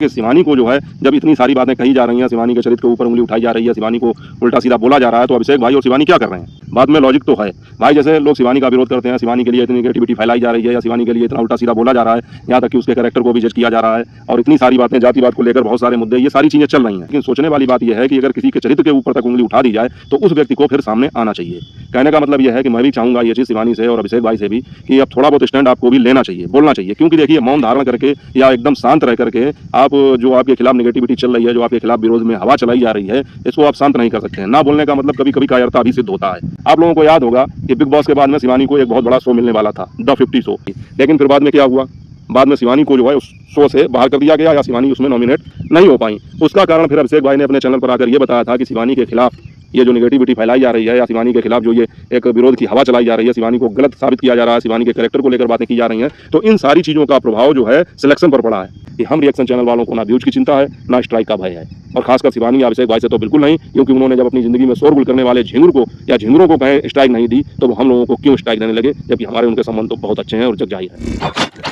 कि शिवानी को जो है जब इतनी सारी बातें कही जा रही हैं, शिवानी के चरित्र के ऊपर उंगली उठाई जा रही है, शिवानी को उल्टा सीधा बोला जा रहा है, तो अभिषेक भाई और शिवानी क्या कर रहे हैं? बात में लॉजिक तो है भाई। जैसे लोग शिवानी का विरोध करते हैं, शिवानी के लिए इतनी नेगेटिविटी फैलाई जा रही है या शिवानी के लिए इतना उल्टा सीधा बोला जा रहा है, यहाँ तक कि उसके कैरेक्टर को भी जज किया जा रहा है और इतनी सारी बातें, जातिवाद को लेकर बहुत सारे मुद्दे, ये सारी चीजें चल रही हैं। लेकिन सोचने वाली बात यह है कि अगर किसी के चरित्र के ऊपर तक उंगली उठा दी जाए तो उस व्यक्ति को फिर सामने आना चाहिए। कहने का मतलब यह है कि मैं भी चाहूंगा ये चीज शिवानी से और अभिषेक भाई से भी कि अब थोड़ा बहुत स्टैंड आपको भी लेना चाहिए, बोलना चाहिए। क्योंकि देखिए, मौन धारण करके या एकदम शांत रह करके आप जो आपके खिलाफ नेगेटिविटी चल रही है, जो आपके खिलाफ विरोध में हवा चलाई जा रही है, इसको आप शांत नहीं कर सकते हैं। ना बोलने का मतलब कभी कभी कायरता भी सिद्ध होता है। आप लोगों को याद होगा कि बिग बॉस के बाद में शिवानी को एक बहुत बड़ा शो मिलने वाला था, द 50 शो, लेकिन फिर बाद में क्या हुआ? बाद में शिवानी को जो है उस शो से बाहर कर दिया गया या शिवानी उसमें नॉमिनेट नहीं हो पाई। उसका कारण फिर अभिषेक भाई ने अपने चैनल पर आकर ये बताया था कि शिवानी के खिलाफ ये जो नेगेटिविटी फैलाई जा रही है या शिवानी के खिलाफ जो ये एक विरोध की हवा चलाई जा रही है, शिवानी को गलत साबित किया जा रहा है, शिवानी के कैरेक्टर को लेकर बातें की जा रही हैं, तो इन सारी चीज़ों का प्रभाव जो है सिलेक्शन पर पड़ा है। कि हम रिएक्शन चैनल वालों को ना व्यूज की चिंता है, ना स्ट्राइक का भय है, और खासकर शिवानी या अभिषेक भाई से तो बिल्कुल नहीं, क्योंकि उन्होंने जब अपनी जिंदगी में शोरगुल करने वाले झिंगुर को या झिंगुरों को कहें स्ट्राइक नहीं दी, तो हम लोगों को क्यों स्ट्राइक देने लगे, जबकि हमारे उनके संबंध तो बहुत अच्छे हैं और जग जाहिर है।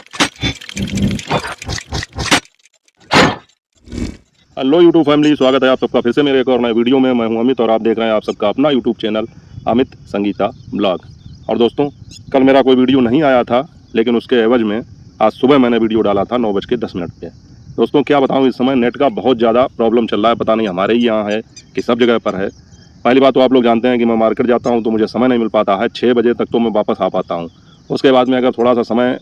हेलो यूट्यूब फैमिली, स्वागत है आप सबका फिर से मेरे एक और नए वीडियो में। मैं हूं अमित और आप देख रहे हैं आप सबका अपना YouTube channel Amit Sangeeta blog. और दोस्तों, कल मेरा कोई वीडियो नहीं आया था, लेकिन उसके एवज में आज सुबह मैंने वीडियो डाला था 9:10 पे। दोस्तों क्या बताऊं, इस समय नेट का बहुत ज़्यादा प्रॉब्लम चल रहा है। पता नहीं हमारे ही यहाँ है कि सब जगह पर है। पहली बात तो आप लोग जानते हैं कि मैं मार्केट जाता हूँ तो मुझे समय नहीं मिल पाता है। 6 बजे तक तो मैं वापस आ पाता हूँ। उसके बाद में अगर थोड़ा सा समय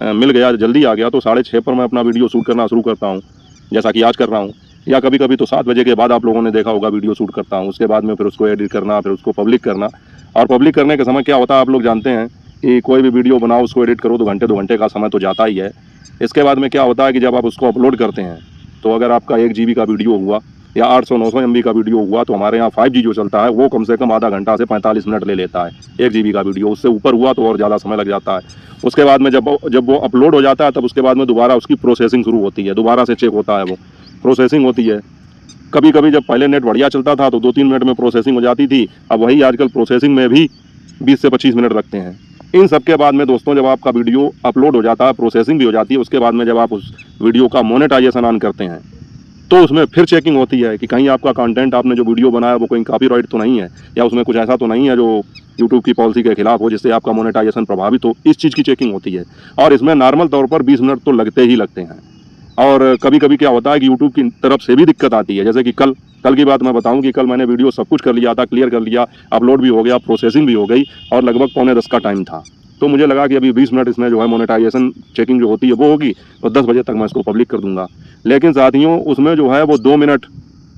मिल गया, जल्दी आ गया, तो 6:30 पर मैं अपना वीडियो शूट करना शुरू करता हूँ, जैसा कि आज कर रहा हूँ। या कभी कभी तो 7 बजे के बाद आप लोगों ने देखा होगा वीडियो शूट करता हूँ। उसके बाद में फिर उसको एडिट करना, फिर उसको पब्लिक करना। और पब्लिक करने के समय क्या होता है आप लोग जानते हैं कि कोई भी वीडियो बनाओ, उसको एडिट करो तो 2 घंटे का समय तो जाता ही है। इसके बाद में क्या होता है कि जब आप उसको अपलोड करते हैं, तो अगर आपका 1 GB का वीडियो हुआ या 800-900 MB का वीडियो हुआ, तो हमारे यहाँ 5G जो चलता है वो कम से कम आधा घंटा से 45 मिनट ले लेता है 1 GB का वीडियो। उससे ऊपर हुआ तो और ज़्यादा समय लग जाता है। उसके बाद में जब वो अपलोड हो जाता है, तब उसके बाद में दोबारा उसकी प्रोसेसिंग शुरू होती है, दोबारा से चेक होता है, वो प्रोसेसिंग होती है। कभी कभी जब पहले नेट बढ़िया चलता था तो 2-3 मिनट में प्रोसेसिंग हो जाती थी। अब वही आजकल प्रोसेसिंग में भी 20 से 25 मिनट लगते हैं। इन सब के बाद में दोस्तों, जब आपका वीडियो अपलोड हो जाता है, प्रोसेसिंग भी हो जाती है, उसके बाद में जब आप उस वीडियो का मोनेटाइजेशन ऑन करते हैं, तो उसमें फिर चेकिंग होती है कि कहीं आपका कंटेंट, आपने जो वीडियो बनाया वो कोई कॉपीराइट तो नहीं है, या उसमें कुछ ऐसा तो नहीं है जो यूट्यूब की पॉलिसी के खिलाफ हो, जिससे आपका मोनेटाइजेशन प्रभावित हो। इस चीज़ की चेकिंग होती है और इसमें नॉर्मल तौर पर 20 मिनट तो लगते ही लगते हैं। और कभी कभी क्या होता है कि यूट्यूब की तरफ से भी दिक्कत आती है। जैसे कि कल की बात मैं बताऊं कि कल मैंने वीडियो सब कुछ कर लिया था, क्लियर कर लिया, अपलोड भी हो गया, प्रोसेसिंग भी हो गई, और लगभग 9:45 का टाइम था। तो मुझे लगा कि अभी 20 मिनट इसमें जो है मोनेटाइजेशन चेकिंग जो होती है वो होगी, तो 10 बजे तक मैं इसको पब्लिक कर दूंगा। लेकिन साथियों, उसमें जो है वो 2 मिनट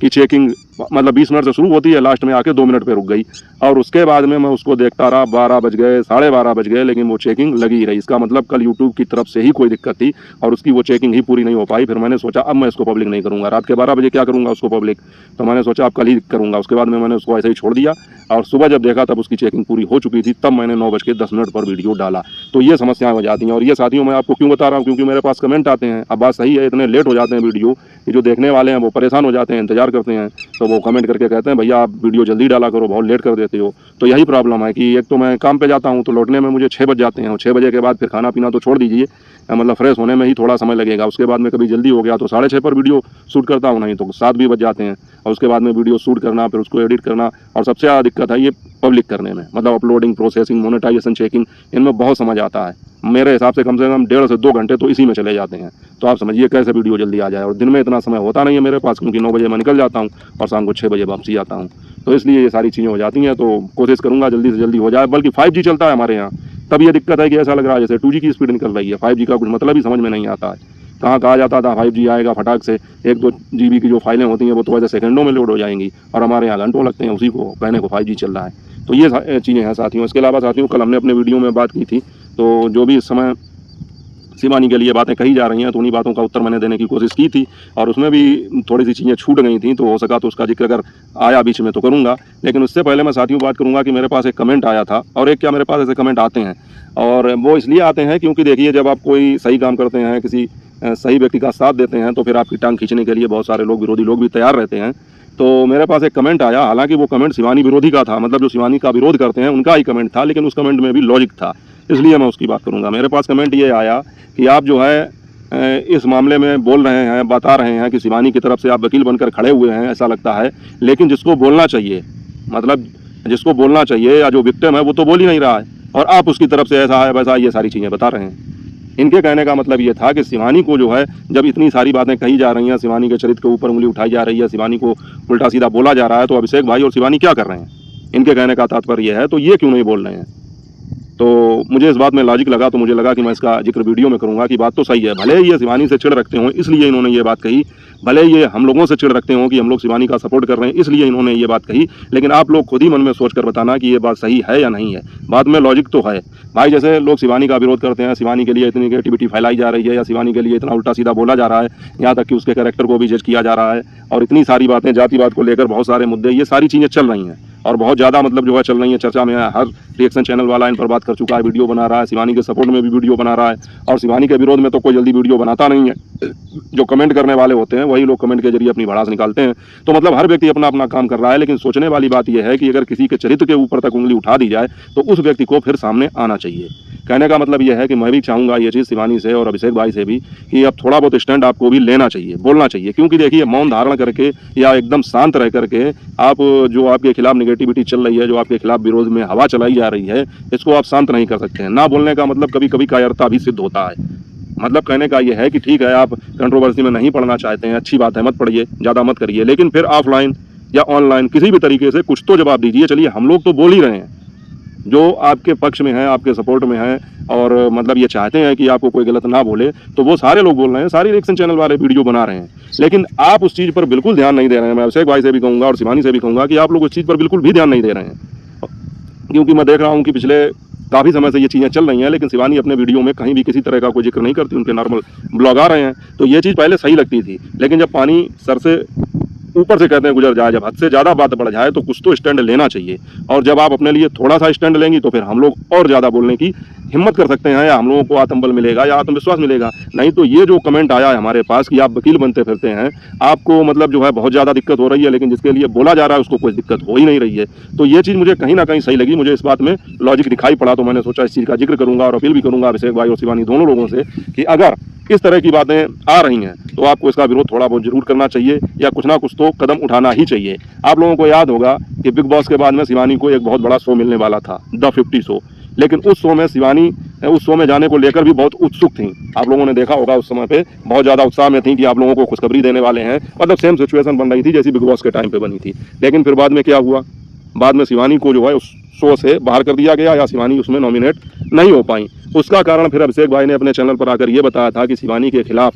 की चेकिंग, मतलब 20 मिनट से शुरू होती है, लास्ट में आके 2 मिनट पे रुक गई। और उसके बाद में मैं उसको देखता रहा, 12 बज गए, 12:30 बज गए, लेकिन वो चेकिंग लगी ही रही। इसका मतलब कल यूट्यूब की तरफ से ही कोई दिक्कत थी और उसकी वो चेकिंग ही पूरी नहीं हो पाई। फिर मैंने सोचा अब मैं इसको पब्लिक नहीं करूँगा, रात के 12 बजे क्या करूँगा उसको पब्लिक, तो मैंने सोचा अब कल ही करूँगा। उसके बाद में मैंने उसको ऐसे ही छोड़ दिया और सुबह जब देखा तब उसकी चेकिंग पूरी हो चुकी थी, तब मैंने 9:10 पर वीडियो डाला। तो ये समस्याएं हो जाती हैं। और ये साथियों मैं आपको क्यों बता रहा हूँ, क्योंकि मेरे पास कमेंट आते हैं। अब बात सही है, इतने लेट हो जाते हैं वीडियो कि जो देखने वाले हैं वो परेशान हो जाते हैं, इंतजार करते हैं, तो वो कमेंट करके कहते हैं भैया आप वीडियो जल्दी डाला करो, बहुत लेट कर देते हो। तो यही प्रॉब्लम है कि एक तो मैं काम पे जाता हूँ तो लौटने में मुझे 6 बज जाते हैं, और 6 बजे के बाद फिर खाना पीना तो छोड़ दीजिए, मतलब फ्रेश होने में ही थोड़ा समय लगेगा। उसके बाद में कभी जल्दी हो गया तो 6:30 पर वीडियो शूट करता हूँ, नहीं तो 7 भी बज जाते हैं। और उसके बाद में वीडियो शूट करना, फिर उसको एडिट करना, और सबसे ज़्यादा दिक्कत है ये पब्लिक करने में, मतलब अपलोडिंग, प्रोसेसिंग, मोनेटाइजेशन, चेकिंग, इनमें बहुत समझ आता है। मेरे हिसाब से कम 1.5 से 2 घंटे तो इसी में चले जाते हैं। तो आप समझिए कैसे वीडियो जल्दी आ जाए। और दिन में इतना समय होता नहीं है मेरे पास, क्योंकि 9 बजे मैं निकल जाता हूँ और शाम को 6 बजे वापसी आता हूँ। तो इसलिए ये सारी चीज़ें हो जाती हैं। तो कोशिश करूँगा जल्दी से जल्दी हो जाए। बल्कि 5G चलता है हमारे यहाँ, तब ये दिक्कत है कि ऐसा लग रहा है जैसे 2G की स्पीड निकल रही है। 5G का कुछ मतलब ही समझ में नहीं आता है। कहाँ कहा जाता था 5G आएगा फटाक से, 1-2 GB की जो फाइलें होती हैं वो तो ऐसे सेकंडों में लोड हो जाएंगी, और हमारे यहाँ घंटों लगते हैं उसी को कहने को 5G चल रहा है। तो ये चीज़ें हैं साथियों। इसके अलावा साथियों, कल हमने अपने वीडियो में बात की थी, तो जो भी इस समय शिवानी के लिए बातें कही जा रही हैं, तो उन्हीं बातों का उत्तर मैंने देने की कोशिश की थी, और उसमें भी थोड़ी सी चीज़ें छूट गई थी। तो हो सका तो उसका जिक्र अगर आया बीच में तो करूँगा। लेकिन उससे पहले मैं साथियों बात करूँगा कि मेरे पास एक कमेंट आया था, और एक क्या मेरे पास ऐसे कमेंट आते हैं, और वो इसलिए आते हैं क्योंकि देखिए, जब आप कोई सही काम करते हैं, किसी सही व्यक्ति का साथ देते हैं, तो फिर आपकी टांग खींचने के लिए बहुत सारे लोग, विरोधी लोग भी तैयार रहते हैं। तो मेरे पास एक कमेंट आया, हालांकि वो कमेंट शिवानी विरोधी का था, मतलब जो शिवानी का विरोध करते हैं उनका ही कमेंट था, लेकिन उस कमेंट में भी लॉजिक था, इसलिए मैं उसकी बात करूंगा। मेरे पास कमेंट ये आया कि आप जो है इस मामले में बोल रहे हैं, बता रहे हैं कि शिवानी की तरफ से आप वकील बनकर खड़े हुए हैं, ऐसा लगता है। लेकिन जिसको बोलना चाहिए, मतलब जिसको बोलना चाहिए या जो विक्टिम है वो तो बोल ही नहीं रहा है, और आप उसकी तरफ से ऐसा है वैसा ये सारी चीज़ें बता रहे हैं। इनके कहने का मतलब ये था कि शिवानी को जो है, जब इतनी सारी बातें कही जा रही हैं, शिवानी के चरित्र के ऊपर उंगली उठाई जा रही है, शिवानी को उल्टा सीधा बोला जा रहा है, तो अभिषेक भाई और शिवानी क्या कर रहे हैं? इनके कहने का तात्पर्य यह है, तो ये क्यों नहीं बोल रहे हैं? तो मुझे इस बात में लॉजिक लगा, तो मुझे लगा कि मैं इसका जिक्र वीडियो में करूंगा कि बात तो सही है। भले ही ये शिवानी से चिढ़ रखते हों इसलिए इन्होंने ये बात कही, भले ये हम लोगों से चिढ़ रखते हों कि हम लोग शिवानी का सपोर्ट कर रहे हैं इसलिए इन्होंने ये बात कही, लेकिन आप लोग खुद ही मन में सोच कर बताना कि ये बात सही है या नहीं है। बात में लॉजिक तो है भाई। जैसे लोग शिवानी का विरोध करते हैं, शिवानी के लिए इतनी नेगेटिविटी फैलाई जा रही है, या शिवानी के लिए इतना उल्टा सीधा बोला जा रहा है, यहाँ तक कि उसके कैरेक्टर को भी जज किया जा रहा है, और इतनी सारी बातें, जातिवाद को लेकर बहुत सारे मुद्दे, ये सारी चीज़ें चल रही हैं और बहुत ज़्यादा मतलब जो है चल रही है, चर्चा में है। हर रिएक्शन चैनल वाला इन पर बात कर चुका है, वीडियो बना रहा है, शिवानी के सपोर्ट में भी वीडियो बना रहा है, और शिवानी के विरोध में तो कोई जल्दी वीडियो बनाता नहीं है। जो कमेंट करने वाले होते हैं वही लोग कमेंट के जरिए अपनी भड़ास निकालते हैं। तो मतलब हर व्यक्ति अपना अपना काम कर रहा है, लेकिन सोचने वाली बात यह है कि अगर किसी के चरित्र के ऊपर तक उंगली उठा दी जाए तो उस व्यक्ति को फिर सामने आना चाहिए। कहने का मतलब यह है कि मैं भी चाहूँगा ये चीज़ शिवानी से और अभिषेक भाई से भी कि अब थोड़ा बहुत स्टैंड आपको भी लेना चाहिए, बोलना चाहिए। क्योंकि देखिए, मौन धारण करके या एकदम शांत रह करके आप जो आपके खिलाफ नेगेटिविटी चल रही है, जो आपके खिलाफ विरोध में हवा चलाई जा रही है, इसको आप शांत नहीं कर सकते हैं। ना बोलने का मतलब कभी कभी कायरता भी सिद्ध होता है। मतलब कहने का यह है कि ठीक है, आप कंट्रोवर्सी में नहीं पढ़ना चाहते हैं, अच्छी बात है, मत पढ़िए, ज़्यादा मत करिए, लेकिन फिर ऑफलाइन या ऑनलाइन किसी भी तरीके से कुछ तो जवाब दीजिए। चलिए, हम लोग तो बोल ही रहे हैं, जो आपके पक्ष में है, आपके सपोर्ट में है, और मतलब ये चाहते हैं कि आपको कोई गलत ना बोले, तो वो सारे लोग बोल रहे हैं, सारे रिएक्शन चैनल वाले वीडियो बना रहे हैं, लेकिन आप उस चीज़ पर बिल्कुल ध्यान नहीं दे रहे हैं। मैं अभिषेक भाई से भी कहूँगा और शिवानी से भी कहूँगा कि आप लोग उस चीज़ पर बिल्कुल भी ध्यान नहीं दे रहे हैं। क्योंकि मैं देख रहा हूँ कि पिछले काफ़ी समय से ये चीज़ें चल रही हैं, लेकिन शिवानी अपने वीडियो में कहीं भी किसी तरह का कोई जिक्र नहीं करती, उनके नॉर्मल ब्लॉग आ रहे हैं। तो ये चीज़ पहले सही लगती थी, लेकिन जब पानी सर से ऊपर से कहते हैं गुजर जाए, जब हद से ज़्यादा बात बढ़ जाए तो कुछ तो स्टैंड लेना चाहिए। और जब आप अपने लिए थोड़ा सा स्टैंड लेंगी तो फिर हम लोग और ज़्यादा बोलने की हिम्मत कर सकते हैं, या हम लोगों को आत्मबल मिलेगा या आत्मविश्वास मिलेगा। नहीं तो ये जो कमेंट आया है हमारे पास कि आप वकील बनते फिरते हैं, आपको मतलब जो है बहुत ज़्यादा दिक्कत हो रही है, लेकिन जिसके लिए बोला जा रहा है उसको कोई दिक्कत हो ही नहीं रही है। तो ये चीज़ मुझे कहीं ना कहीं सही लगी, मुझे इस बात में लॉजिक दिखाई पड़ा, तो मैंने सोचा इस चीज़ का जिक्र करूँगा और अपील भी करूँगा अभिषेक भाई और शिवानी दोनों लोगों से कि अगर इस तरह की बातें आ रही हैं तो आपको इसका विरोध थोड़ा बहुत जरूर करना चाहिए, या कुछ ना कुछ तो कदम उठाना ही चाहिए। आप लोगों को याद होगा कि बिग बॉस के बाद में शिवानी को एक बहुत बड़ा शो मिलने वाला था, द 50 शो, लेकिन उस शो में शिवानी उस शो में जाने को लेकर भी बहुत उत्सुक थी। आप लोगों ने देखा होगा उस समय पे बहुत ज़्यादा उत्साह में थी कि आप लोगों को खुशखबरी देने वाले हैं। मतलब सेम सिचुएशन बन रही थी जैसी बिग बॉस के टाइम पे बनी थी। लेकिन फिर बाद में क्या हुआ, बाद में शिवानी को जो है उस शो से बाहर कर दिया गया, या शिवानी उसमें नॉमिनेट नहीं हो पाई। उसका कारण फिर अभिषेक भाई ने अपने चैनल पर आकर ये बताया था कि शिवानी के खिलाफ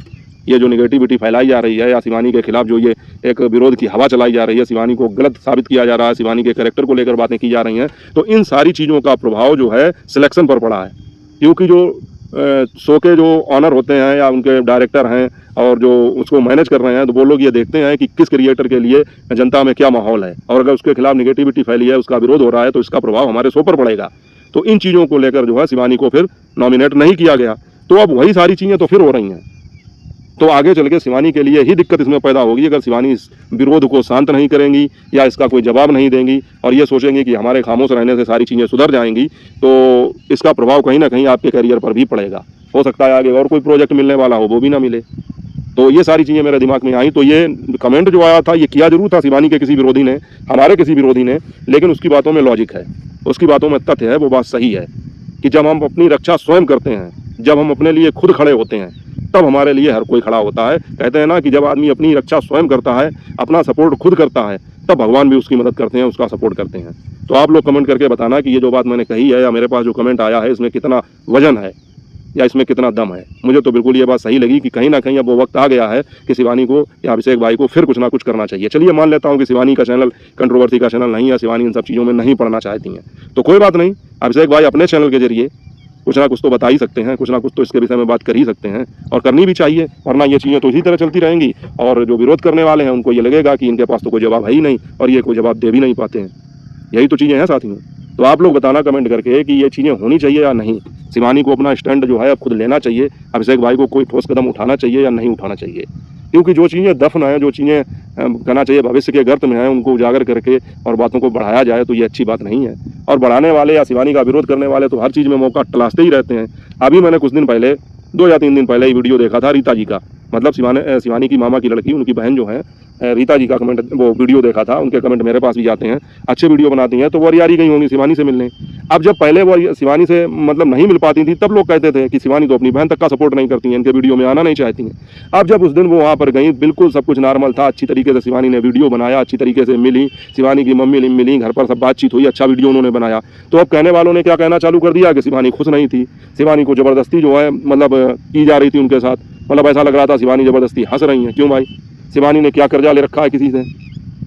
ये जो निगेटिविटी फैलाई जा रही है, या शिवानी के खिलाफ जो ये एक विरोध की हवा चलाई जा रही है, शिवानी को गलत साबित किया जा रहा है, शिवानी के कैरेक्टर को लेकर बातें की जा रही हैं, तो इन सारी चीज़ों का प्रभाव जो है सिलेक्शन पर पड़ा है। क्योंकि जो शो के जो ऑनर होते हैं या उनके डायरेक्टर हैं और जो उसको मैनेज कर रहे हैं, तो वो लोग ये देखते हैं कि किस क्रिएटर के लिए जनता में क्या माहौल है, और अगर उसके खिलाफ निगेटिविटी फैली है, उसका विरोध हो रहा है, तो इसका प्रभाव हमारे शो पर पड़ेगा। तो इन चीज़ों को लेकर जो है शिवानी को फिर नॉमिनेट नहीं किया गया। तो अब वही सारी चीज़ें तो फिर हो रही हैं। तो आगे चल के शिवानी के लिए ही दिक्कत इसमें पैदा होगी अगर शिवानी इस विरोध को शांत नहीं करेंगी या इसका कोई जवाब नहीं देंगी और ये सोचेंगी कि हमारे खामोश रहने से सारी चीज़ें सुधर जाएंगी, तो इसका प्रभाव कहीं ना कहीं आपके करियर पर भी पड़ेगा। हो सकता है आगे और कोई प्रोजेक्ट मिलने वाला हो वो भी ना मिले। तो ये सारी चीज़ें मेरे दिमाग में आई। तो ये कमेंट जो आया था ये किया जरूर था शिवानी के किसी विरोधी ने, हमारे किसी विरोधी ने, लेकिन उसकी बातों में लॉजिक है, उसकी बातों में तथ्य है, वो बात सही है कि जब हम अपनी रक्षा स्वयं करते हैं, जब हम अपने लिए खुद खड़े होते हैं, तब हमारे लिए हर कोई खड़ा होता है। कहते हैं ना कि जब आदमी अपनी रक्षा स्वयं करता है, अपना सपोर्ट खुद करता है, तब भगवान भी उसकी मदद करते हैं, उसका सपोर्ट करते हैं। तो आप लोग कमेंट करके बताना कि ये जो बात मैंने कही है या मेरे पास जो कमेंट आया है इसमें कितना वजन है या इसमें कितना दम है। मुझे तो बिल्कुल ये बात सही लगी कि कहीं ना कहीं अब वो वक्त आ गया है कि शिवानी को या अभिषेक भाई को फिर कुछ ना कुछ करना चाहिए। चलिए मान लेता हूँ कि शिवानी का चैनल कंट्रोवर्सी का चैनल नहीं है, शिवानी इन सब चीज़ों में नहीं पढ़ना चाहती हैं, तो कोई बात नहीं, अभिषेक भाई अपने चैनल के जरिए कुछ ना कुछ तो बता ही सकते हैं, कुछ ना कुछ तो इसके विषय में बात कर ही सकते हैं और करनी भी चाहिए, वरना ये चीज़ें तो इसी तरह चलती रहेंगी और जो विरोध करने वाले हैं उनको ये लगेगा कि इनके पास तो कोई जवाब है ही नहीं और ये कोई जवाब दे भी नहीं पाते हैं। यही तो चीज़ें हैं साथियों। तो आप लोग बताना कमेंट करके कि ये चीज़ें होनी चाहिए या नहीं। शिवानी को अपना स्टैंड जो है अब खुद लेना चाहिए, अभिषेक भाई को कोई ठोस कदम उठाना चाहिए या नहीं उठाना चाहिए, क्योंकि जो चीज़ें दफन हैं, जो चीज़ें कहना चाहिए भविष्य के गर्त में हैं, उनको उजागर करके और बातों को बढ़ाया जाए तो ये अच्छी बात नहीं है। और बढ़ाने वाले या शिवानी का विरोध करने वाले तो हर चीज़ में मौका तलाशते ही रहते हैं। अभी मैंने कुछ दिन पहले 2 या 3 दिन पहले ही वीडियो देखा था रीता जी का, मतलब शिवानी की मामा की लड़की, उनकी बहन जो है रीता जी का कमेंट, वो वीडियो देखा था। उनके कमेंट मेरे पास भी जाते हैं, अच्छे वीडियो बनाती हैं। तो वो अरियारी गई होंगी शिवानी से मिलने। अब जब पहले वो शिवानी से मतलब नहीं मिल पाती थी, तब लोग कहते थे कि शिवानी तो अपनी बहन तक का सपोर्ट नहीं करती हैं, इनके वीडियो में आना नहीं चाहती हैं। अब जब उस दिन वो वहाँ पर गई, बिल्कुल सब कुछ नॉर्मल था, अच्छी तरीके से शिवानी ने वीडियो बनाया, अच्छी तरीके से मिली, शिवानी की मम्मी मिली, घर पर सब बातचीत हुई, अच्छा वीडियो उन्होंने बनाया। तो अब कहने वालों ने क्या कहना चालू कर दिया कि शिवानी खुश नहीं थी, शिवानी को ज़बरदस्ती जो है मतलब की जा रही थी उनके साथ, मतलब ऐसा लग रहा था शिवानी ज़बरदस्ती हंस रही हैं। क्यों भाई, शिवानी ने क्या कर्जा ले रखा है किसी से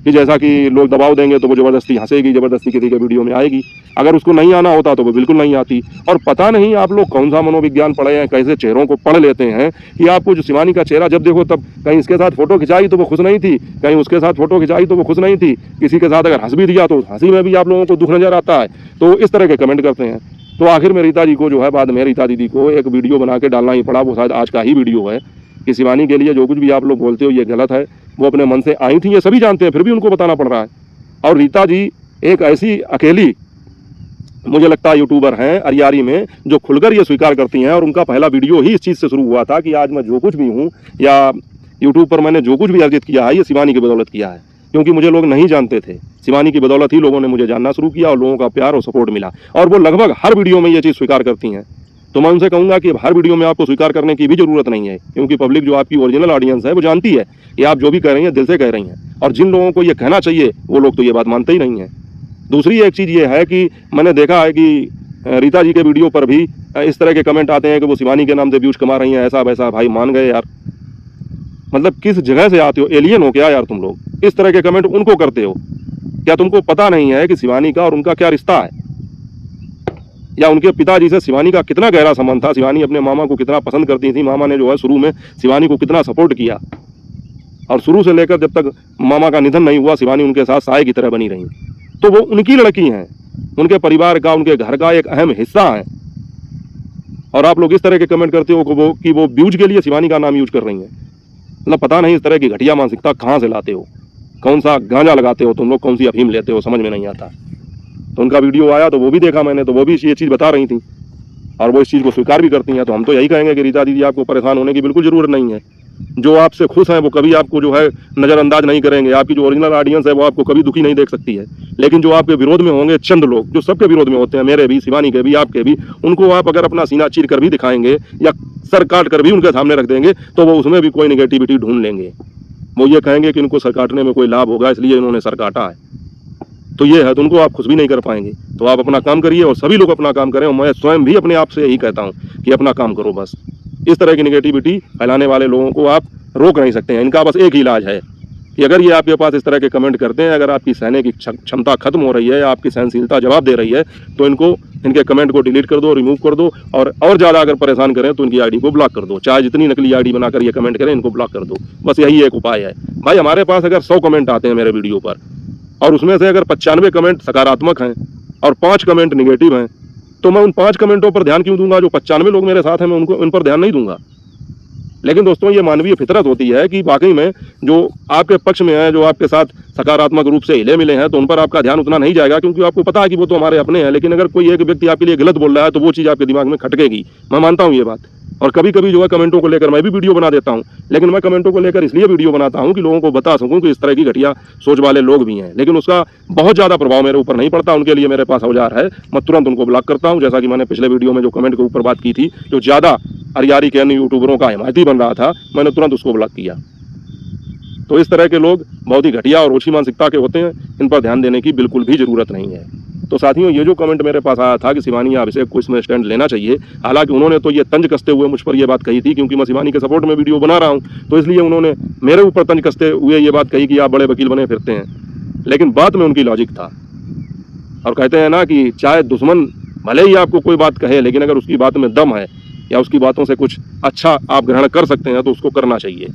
कि जैसा कि लोग दबाव देंगे तो वो ज़बरदस्ती हंसेगी, ज़बरदस्ती किसी के वीडियो में आएगी। अगर उसको नहीं आना होता तो वो बिल्कुल नहीं आती। और पता नहीं आप लोग कौन सा मनोविज्ञान पढ़े हैं, कैसे चेहरों को पढ़ लेते हैं कि आपको जो शिवानी का चेहरा जब देखो तब कहीं इसके साथ फोटो खिंचाई तो वो खुश नहीं थी, कहीं उसके साथ फोटो खिंचाई तो वो खुश नहीं थी, किसी के साथ अगर हंस भी दिया तो हंसी में भी आप लोगों को दुख नजर आता है। तो इस तरह के कमेंट करते हैं। तो आखिर में रीता जी को जो है, बाद में रीता दीदी को एक वीडियो बना के डालना ही पड़ा, वो शायद आज का ही वीडियो है कि शिवानी के लिए जो कुछ भी आप लोग बोलते हो ये गलत है, वो अपने मन से आई थी, ये सभी जानते हैं, फिर भी उनको बताना पड़ रहा है। और रीता जी एक ऐसी अकेली मुझे लगता है यूट्यूबर हैं अरियारी में जो खुलकर ये स्वीकार करती हैं, और उनका पहला वीडियो ही इस चीज़ से शुरू हुआ था कि आज मैं जो कुछ भी हूँ या यूट्यूब पर मैंने जो कुछ भी अर्जित किया है ये शिवानी की बदौलत किया है, क्योंकि मुझे लोग नहीं जानते थे। शिवानी की बदौलत ही लोगों ने मुझे जानना शुरू किया और लोगों का प्यार और सपोर्ट मिला, और वो लगभग हर वीडियो में ये चीज़ स्वीकार करती हैं। तो मैं उनसे कहूँगा कि हर वीडियो में आपको स्वीकार करने की भी ज़रूरत नहीं है, क्योंकि पब्लिक जो आपकी ओरिजिनल ऑडियंस है वो जानती है कि आप जो भी कह रही हैं दिल से कह रही हैं, और जिन लोगों को ये कहना चाहिए वो लोग तो ये बात मानते ही नहीं हैं। दूसरी एक चीज़ ये है कि मैंने देखा है कि रीता जी के वीडियो पर भी इस तरह के कमेंट आते हैं कि वो शिवानी के नाम से व्यूज कमा रही हैं, ऐसा वैसा। भाई मान गए यार, मतलब किस जगह से आते हो, एलियन हो क्या यार तुम लोग? इस तरह के कमेंट उनको करते हो, क्या तुमको पता नहीं है कि शिवानी का और उनका क्या रिश्ता है, या उनके पिताजी से शिवानी का कितना गहरा संबंध था, शिवानी अपने मामा को कितना पसंद करती थी, मामा ने जो है शुरू में शिवानी को कितना सपोर्ट किया, और शुरू से लेकर जब तक मामा का निधन नहीं हुआ शिवानी उनके साथ साए की तरह बनी रही। तो वो उनकी लड़की हैं, उनके परिवार का, उनके घर का एक अहम हिस्सा है। और आप लोग इस तरह के कमेंट करते हो कि वो व्यूज के लिए शिवानी का नाम यूज कर रही हैं। मतलब पता नहीं इस तरह की घटिया मानसिकता कहाँ से लाते हो, कौन सा गांजा लगाते हो तुम लोग, कौन सी अफीम लेते हो, समझ में नहीं आता। तो उनका वीडियो आया तो वो भी देखा मैंने, तो वो भी ये चीज़ बता रही थी और वो इस चीज़ को स्वीकार भी करती हैं। तो हम तो यही कहेंगे कि रीता दीदी आपको परेशान होने की बिल्कुल ज़रूरत नहीं है। जो आपसे खुश हैं वो कभी आपको जो है नज़रअंदाज नहीं करेंगे, आपकी जो ओरिजिनल ऑडियंस है वो आपको कभी दुखी नहीं देख सकती है। लेकिन जो आपके विरोध में होंगे चंद लोग, जो सबके विरोध में होते हैं, मेरे भी, शिवानी के भी, आपके भी, उनको आप अगर अपना सीना चीर कर भी दिखाएंगे या सर काट कर भी उनके सामने रख देंगे तो वो उसमें भी कोई निगेटिविटी ढूंढ लेंगे। वो ये कहेंगे कि इनको सर काटने में कोई लाभ होगा इसलिए इन्होंने सर काटा है, तो ये है, तो उनको आप खुश भी नहीं कर पाएंगे। तो आप अपना काम करिए और सभी लोग अपना काम करें, और मैं स्वयं भी अपने आप से यही कहता हूँ कि अपना काम करो बस। इस तरह की निगेटिविटी फैलाने वाले लोगों को आप रोक नहीं सकते हैं। इनका बस एक ही इलाज है कि अगर ये आपके पास इस तरह के कमेंट करते हैं, अगर आपकी सहने की क्षमता खत्म हो रही है, आपकी सहनशीलता जवाब दे रही है, तो इनके कमेंट को डिलीट कर दो, रिमूव कर दो, और ज़्यादा अगर परेशान करें तो इनकी आईडी को ब्लॉक कर दो। चाहे जितनी नकली आईडी बनाकर ये कमेंट करें, इनको ब्लॉक कर दो। बस यही एक उपाय है भाई। हमारे पास अगर 100 कमेंट आते हैं मेरे वीडियो पर, और उसमें से अगर 95 कमेंट सकारात्मक हैं और 5 कमेंट निगेटिव हैं, तो मैं उन 5 कमेंटों पर ध्यान क्यों दूंगा? जो 95 लोग मेरे साथ हैं मैं उन पर ध्यान नहीं दूंगा। लेकिन दोस्तों ये मानवीय फितरत होती है कि वाकई में जो आपके पक्ष में है, जो आपके साथ सकारात्मक रूप से हिले मिले हैं, तो उन पर आपका ध्यान उतना नहीं जाएगा, क्योंकि आपको पता है कि वो तो हमारे अपने हैं। लेकिन अगर कोई एक व्यक्ति आपके लिए गलत बोल रहा है तो वो चीज़ आपके दिमाग में खटकेगी, मैं मानता हूँ ये बात। और कभी कभी जो है कमेंटों को लेकर मैं भी वीडियो बना देता हूँ, लेकिन मैं कमेंटों को लेकर इसलिए वीडियो बनाता हूँ कि लोगों को बता सकूँ कि इस तरह की घटिया सोच वाले लोग भी हैं। लेकिन उसका बहुत ज़्यादा प्रभाव मेरे ऊपर नहीं पड़ता। उनके लिए मेरे पास औजार है, मैं तुरंत उनको ब्लॉक करता हूँ। जैसा कि मैंने पिछले वीडियो में जो कमेंट के ऊपर बात की थी, जो ज़्यादा अरियारी के अन्य यूट्यूबरों का हिमायती बन रहा था, मैंने तुरंत उसको ब्लॉक किया। तो इस तरह के लोग बहुत ही घटिया और ओछी मानसिकता के होते हैं, इन पर ध्यान देने की बिल्कुल भी ज़रूरत नहीं है। तो साथियों, ये जो कमेंट मेरे पास आया था कि शिवानी या अभिषेक को इसमें स्टैंड लेना चाहिए, हालांकि उन्होंने तो ये तंज कसते हुए मुझ पर ये बात कही थी, क्योंकि मैं शिवानी के सपोर्ट में वीडियो बना रहा हूँ, तो इसलिए उन्होंने मेरे ऊपर तंज कसते हुए ये बात कही कि आप बड़े वकील बने फिरते हैं। लेकिन बात में उनकी लॉजिक था, और कहते हैं ना कि चाहे दुश्मन भले ही आपको कोई बात कहे, लेकिन अगर उसकी बात में दम है या उसकी बातों से कुछ अच्छा आप ग्रहण कर सकते हैं तो उसको करना चाहिए।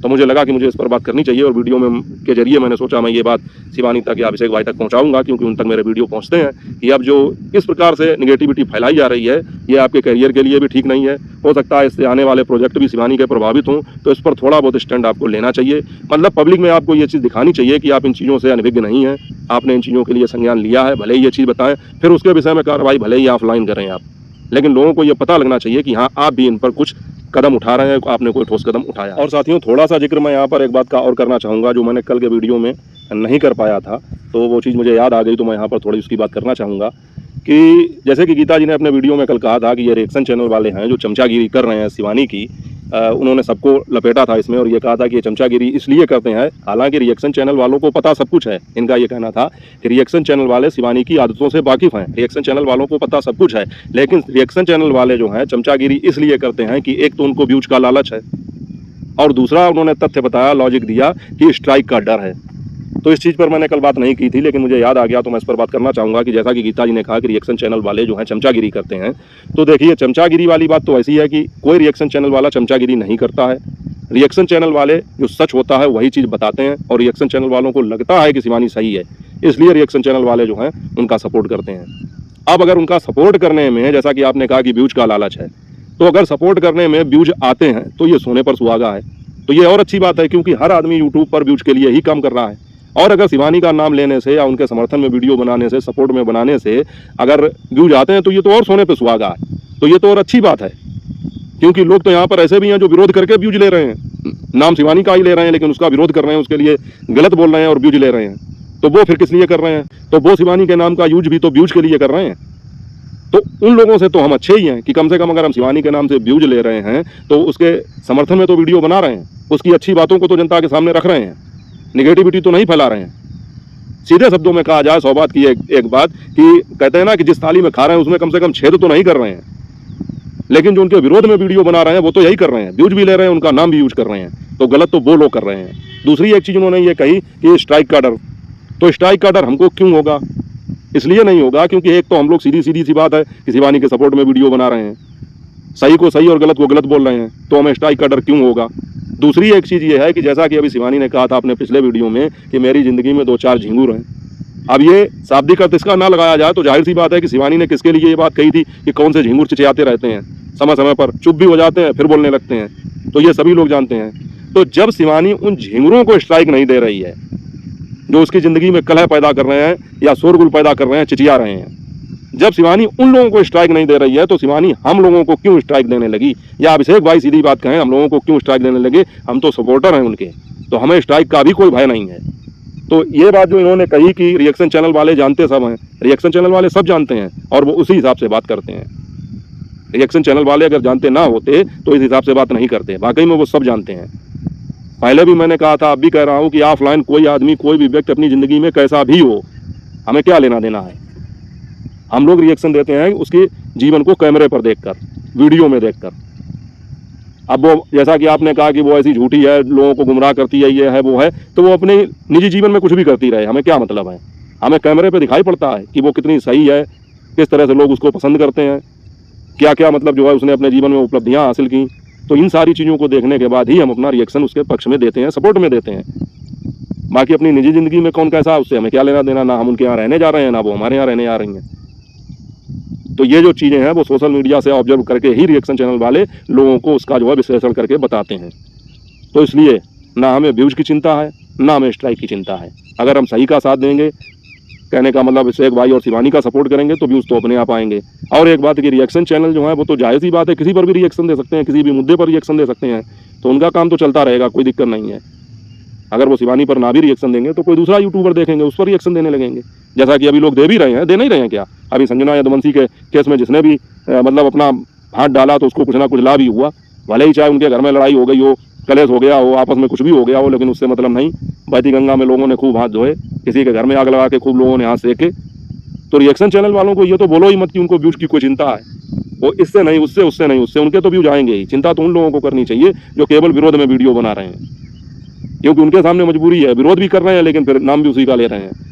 तो मुझे लगा कि मुझे इस पर बात करनी चाहिए, और वीडियो में के जरिए मैंने सोचा मैं ये बात शिवानी तक या अभिषेक भाई तक पहुंचाऊंगा, क्योंकि उन तक मेरे वीडियो पहुंचते हैं कि अब जो इस प्रकार से निगेटिविटी फैलाई जा रही है, ये आपके करियर के लिए भी ठीक नहीं है। हो सकता है इससे आने वाले प्रोजेक्ट भी शिवानी के प्रभावित हों, तो इस पर थोड़ा बहुत स्टैंड आपको लेना चाहिए। मतलब पब्लिक में आपको ये चीज़ दिखानी चाहिए कि आप इन चीज़ों से अनभिज्ञ नहीं हैं, आपने इन चीज़ों के लिए संज्ञान लिया है। भले ही ये चीज़ बताएं, फिर उसके विषय में कार्रवाई भले ही ऑफलाइन करें आप, लेकिन लोगों को ये पता लगना चाहिए कि हाँ आप भी इन पर कुछ कदम उठा रहे हैं, आपने कोई ठोस कदम उठाया। और साथियों, थोड़ा सा जिक्र मैं यहाँ पर एक बात का और करना चाहूँगा जो मैंने कल के वीडियो में नहीं कर पाया था, तो वो चीज़ मुझे याद आ गई, तो मैं यहाँ पर थोड़ी उसकी बात करना चाहूँगा कि जैसे कि गीता जी ने अपने वीडियो में कल कहा था कि ये रिएक्शन चैनल वाले हैं जो चमचागिरी कर रहे हैं शिवानी की, उन्होंने सबको लपेटा था इसमें और ये कहा था कि ये चमचागिरी इसलिए करते हैं, हालांकि रिएक्शन चैनल वालों को पता सब कुछ है। इनका ये कहना था कि रिएक्शन चैनल वाले शिवानी की आदतों से वाकिफ़ हैं, रिएक्शन चैनल वालों को पता सब कुछ है, लेकिन रिएक्शन चैनल वाले जो हैं चमचागिरी इसलिए करते हैं कि एक तो उनको व्यूज का लालच है और दूसरा उन्होंने तथ्य बताया, लॉजिक दिया कि स्ट्राइक का डर है। तो इस चीज़ पर मैंने कल बात नहीं की थी, लेकिन मुझे याद आ गया तो मैं इस पर बात करना चाहूँगा कि जैसा कि गीता जी ने कहा कि रिएक्शन चैनल वाले जो हैं चमचागिरी करते हैं, तो देखिए चमचागिरी वाली बात तो ऐसी है कि कोई रिएक्शन चैनल वाला चमचागिरी नहीं करता है। रिएक्शन चैनल वाले जो सच होता है वही चीज़ बताते हैं और रिएक्शन चैनल वालों को लगता है कि शिवानी सही है, इसलिए रिएक्शन चैनल वाले जो हैं उनका सपोर्ट करते हैं। अब अगर उनका सपोर्ट करने में, जैसा कि आपने कहा कि व्यूज का लालच है, तो अगर सपोर्ट करने में व्यूज आते हैं तो ये सोने पर सुहागा है, तो ये और अच्छी बात है, क्योंकि हर आदमी यूट्यूब पर व्यूज के लिए ही काम कर रहा है। और अगर शिवानी का नाम लेने से या उनके समर्थन में वीडियो बनाने से, सपोर्ट में बनाने से अगर व्यूज आते हैं तो ये तो और सोने पे सुहागा है, तो ये तो और अच्छी बात है। क्योंकि लोग तो यहाँ पर ऐसे भी हैं जो विरोध करके व्यूज ले रहे हैं, नाम शिवानी का ही ले रहे हैं लेकिन उसका विरोध कर रहे हैं, उसके लिए गलत बोल रहे हैं और व्यूज ले रहे हैं। तो वो फिर किस लिए कर रहे हैं? तो वो शिवानी के नाम का यूज भी तो व्यूज के लिए कर रहे हैं। तो उन लोगों से तो हम अच्छे ही हैं कि कम से कम अगर हम शिवानी के नाम से व्यूज ले रहे हैं तो उसके समर्थन में तो वीडियो बना रहे हैं, उसकी अच्छी बातों को तो जनता के सामने रख रहे हैं, निगेटिविटी तो नहीं फैला रहे हैं। सीधे शब्दों में कहा जाए, 100 बात की एक बात कि कहते हैं ना कि जिस थाली में खा रहे हैं उसमें कम से कम छेद तो नहीं कर रहे हैं, लेकिन जो उनके विरोध में वीडियो बना रहे हैं वो तो यही कर रहे हैं, व्यूज भी ले रहे हैं, उनका नाम भी यूज कर रहे हैं। तो गलत तो वो लोग कर रहे हैं। दूसरी एक चीज़ उन्होंने ये कही कि स्ट्राइक का डर, तो स्ट्राइक का डर हमको क्यों होगा? इसलिए नहीं होगा क्योंकि एक तो हम लोग सीधी सी बात है कि शिवानी के सपोर्ट में वीडियो बना रहे हैं, सही को सही और गलत को गलत बोल रहे हैं, तो हमें स्ट्राइक का डर क्यों होगा? दूसरी एक चीज़ ये है कि जैसा कि अभी शिवानी ने कहा था अपने पिछले वीडियो में कि मेरी ज़िंदगी में 2-4 झिंगुर हैं। अब ये शाब्दिक अर्थ इसका ना लगाया जाए तो जाहिर सी बात है कि शिवानी ने किसके लिए ये बात कही थी कि कौन से झिंगुर चिचियाते रहते हैं, समय समय पर चुप भी हो जाते हैं फिर बोलने लगते हैं, तो ये सभी लोग जानते हैं। तो जब शिवानी उन झिंगुरों को स्ट्राइक नहीं दे रही है जो उसकी ज़िंदगी में कलह पैदा कर रहे हैं या शोरगुल पैदा कर रहे हैं, चिचिया रहे हैं, जब शिवानी उन लोगों को स्ट्राइक नहीं दे रही है तो शिवानी हम लोगों को क्यों स्ट्राइक देने लगी? या अभिषेक भाई सीधी बात कहें, हम लोगों को क्यों स्ट्राइक देने लगे? हम तो सपोर्टर हैं उनके, तो हमें स्ट्राइक का भी कोई भय नहीं है। तो ये बात जो इन्होंने कही कि रिएक्शन चैनल वाले जानते सब हैं, रिएक्शन चैनल वाले सब जानते हैं और वो उसी हिसाब से बात करते हैं। रिएक्शन चैनल वाले अगर जानते ना होते तो इस हिसाब से बात नहीं करते, वाकई में वो सब जानते हैं। पहले भी मैंने कहा था, अब भी कह रहा हूँ कि ऑफलाइन कोई आदमी, कोई भी व्यक्ति अपनी ज़िंदगी में कैसा भी हो, हमें क्या लेना देना है? हम लोग रिएक्शन देते हैं उसके जीवन को कैमरे पर देखकर, वीडियो में देखकर। अब वो जैसा कि आपने कहा कि वो ऐसी झूठी है, लोगों को गुमराह करती है, ये है वो है, तो वो अपने निजी जीवन में कुछ भी करती रहे, हमें क्या मतलब है? हमें कैमरे पे दिखाई पड़ता है कि वो कितनी सही है, किस तरह से लोग उसको पसंद करते हैं, क्या क्या मतलब जो है उसने अपने जीवन में उपलब्धियाँ हासिल की। तो इन सारी चीज़ों को देखने के बाद ही हम अपना रिएक्शन उसके पक्ष में देते हैं, सपोर्ट में देते हैं। बाकी अपनी निजी ज़िंदगी में कौन कैसा, उससे हमें क्या लेना देना, ना हम उनके यहाँ रहने जा रहे हैं ना वो हमारे यहाँ रहने आ रही हैं। तो ये जो चीज़ें हैं वो सोशल मीडिया से ऑब्जर्व करके ही रिएक्शन चैनल वाले लोगों को उसका जो है विश्लेषण करके बताते हैं। तो इसलिए ना हमें व्यूज की चिंता है ना हमें स्ट्राइक की चिंता है। अगर हम सही का साथ देंगे, कहने का मतलब अभिषेक भाई और शिवानी का सपोर्ट करेंगे तो व्यूज तो अपने आप आएंगे। और एक बात कि रिएक्शन चैनल जो है वो तो जायज़ ही बात है, किसी पर भी रिएक्शन दे सकते हैं, किसी भी मुद्दे पर रिएक्शन दे सकते हैं, तो उनका काम तो चलता रहेगा, कोई दिक्कत नहीं है। अगर वो शिवानी पर ना भी रिएक्शन देंगे तो कोई दूसरा यूट्यूबर देखेंगे, उस पर रिएक्शन देने लगेंगे, जैसा कि अभी लोग दे भी रहे हैं, दे नहीं रहे हैं क्या? अभी संजना यदुवंशी के केस में जिसने भी मतलब अपना हाथ डाला तो उसको कुछ ना कुछ लाभ ही हुआ, भले ही चाहे उनके घर में लड़ाई हो गई हो, कलेश हो गया हो, आपस में कुछ भी हो गया हो, लेकिन उससे मतलब नहीं। बहती गंगा में लोगों ने खूब हाथ धोए, किसी के घर में आग लगा के खूब लोगों ने हाथ सेके। तो रिएक्शन चैनल वालों को ये तो बोलो ही मत कि उनको व्यूज की कोई चिंता है, वो इससे नहीं, उससे नहीं, उससे उनके तो व्यूज आएंगे ही। चिंता तो उन लोगों को करनी चाहिए जो केवल विरोध में वीडियो बना रहे हैं, क्योंकि उनके सामने मजबूरी है, विरोध भी कर रहे हैं लेकिन फिर नाम भी उसी का ले रहे हैं।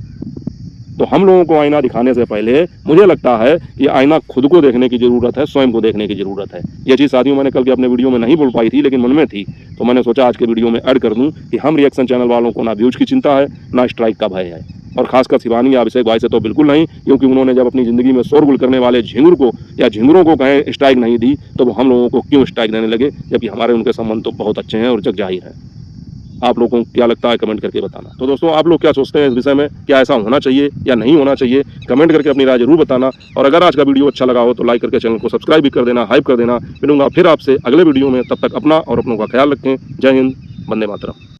तो हम लोगों को आईना दिखाने से पहले मुझे लगता है कि आईना खुद को देखने की ज़रूरत है, स्वयं को देखने की ज़रूरत है। ये चीज़ साथियों मैंने कल के अपने वीडियो में नहीं बोल पाई थी, लेकिन मन में थी, तो मैंने सोचा आज के वीडियो में ऐड कर दूं कि हम रिएक्शन चैनल वालों को ना व्यूज की चिंता है ना स्ट्राइक का भय है, और खासकर शिवानी या अभिषेक भाई से तो बिल्कुल नहीं, क्योंकि उन्होंने जब अपनी ज़िंदगी में शोरगुल करने वाले झिंगुर को या झिंगुरों को कहें स्ट्राइक नहीं दी, तो वो हम लोगों को क्यों स्ट्राइक देने लगे, जबकि हमारे उनके संबंध तो बहुत अच्छे हैं और जग जाहिर है। आप लोगों को क्या लगता है कमेंट करके बताना। तो दोस्तों आप लोग क्या सोचते हैं इस विषय में, क्या ऐसा होना चाहिए या नहीं होना चाहिए, कमेंट करके अपनी राय जरूर बताना। और अगर आज का वीडियो अच्छा लगा हो तो लाइक करके चैनल को सब्सक्राइब भी कर देना, हाइप कर देना। मिलूंगा फिर आपसे अगले वीडियो में, तब तक अपना और अपनों का ख्याल रखें। जय हिंद, वंदे मातरम।